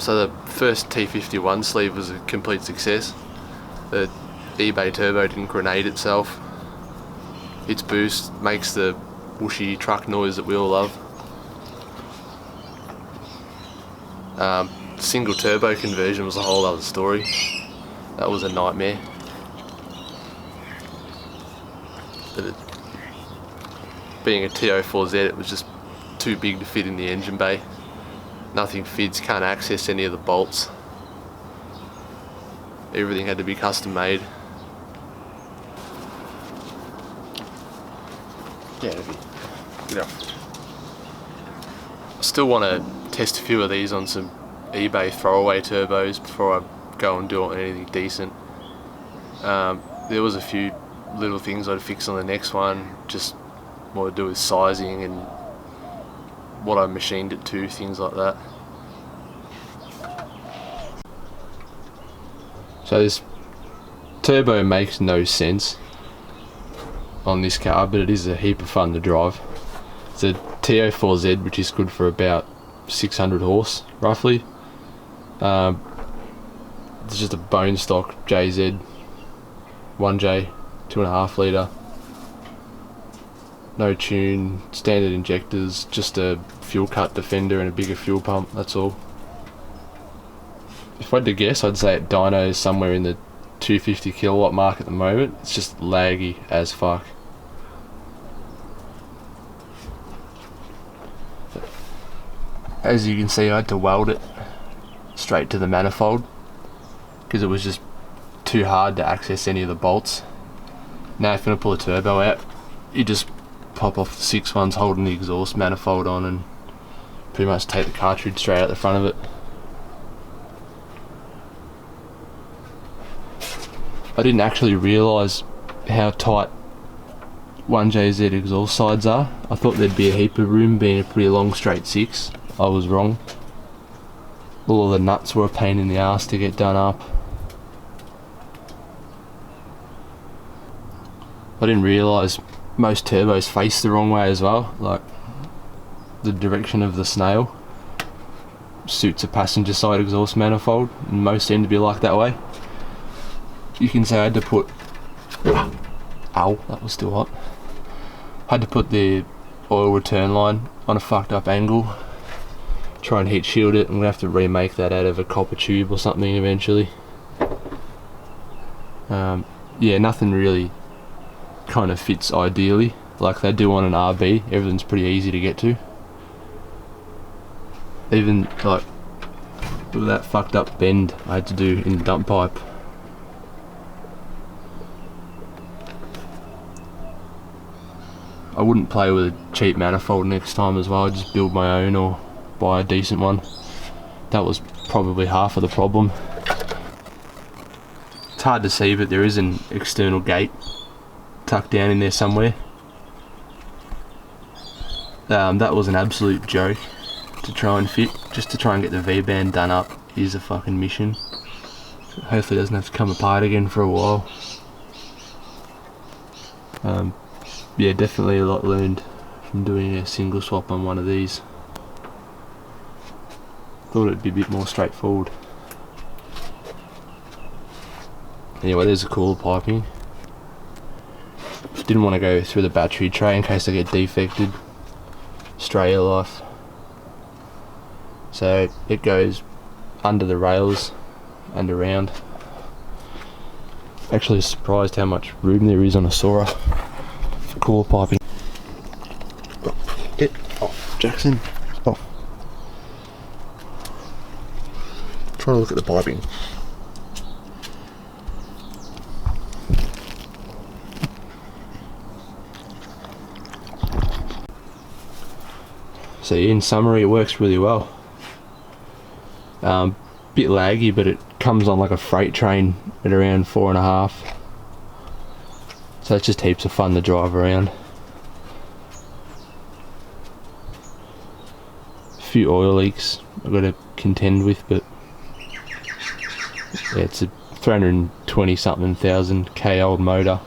So the first T51 sleeve was a complete success. The eBay turbo didn't grenade itself. Its boost makes the whooshy truck noise that we all love. Single turbo conversion was a whole other story. That was a nightmare. Being a T04z, it was just too big to fit in the engine bay. Nothing fits, can't access any of the bolts. Everything had to be custom made. Yeah, I still want to test a few of these on some eBay throwaway turbos before I go and do anything decent. There was a few little things I'd fix on the next one, just more to do with sizing and what I machined it to, things like that. So this turbo makes no sense on this car, but it is a heap of fun to drive. It's a T04Z, which is good for about 600 horse, roughly. It's just a bone stock JZ 1J 2.5 litre. No tune, standard injectors, just a fuel cut defender and a bigger fuel pump, that's all. If I had to guess, I'd say it dyno is somewhere in the 250 kilowatt mark at the moment. It's just laggy as fuck. As you can see, I had to weld it straight to the manifold because it was just too hard to access any of the bolts. Now if you want to pull a turbo out, you just pop off the 6 ones holding the exhaust manifold on and pretty much take the cartridge straight out the front of it. I didn't actually realise how tight 1JZ exhaust sides are. I thought there'd be a heap of room being a pretty long straight 6. I was wrong. All of the nuts were a pain in the ass to get done up. I didn't realise most turbos face the wrong way as well, like the direction of the snail suits a passenger side exhaust manifold, and most seem to be like that way. You can say I had to put, ow, that was still hot. I had to put the oil return line on a fucked up angle, try and heat shield it. I'm gonna have to remake that out of a copper tube or something eventually. Yeah, nothing really kind of fits ideally like they do on an RB. Everything's pretty easy to get to. Even like with that fucked up bend I had to do in the dump pipe. I wouldn't play with a cheap manifold next time as well. I'd just build my own or buy a decent one. That was probably half of the problem. It's hard to see, but there is an external gate tucked down in there somewhere. That was an absolute joke to try and fit. Just to try and get the V-band done up is a fucking mission. Hopefully it doesn't have to come apart again for a while. Yeah, definitely a lot learned from doing a single swap on one of these. Thought it'd be a bit more straightforward. Anyway, there's the cooler piping. Didn't want to go through the battery tray in case I get defected. Australia life. So it goes under the rails and around. Actually surprised how much room there is on a soarer for cooler piping. Get off, Jackson. Off. Trying to look at the piping. So in summary, it works really well. Bit laggy, but it comes on like a freight train at around 4.5. So it's just heaps of fun to drive around. A few oil leaks I've got to contend with, but yeah, it's a 320 something thousand K old motor.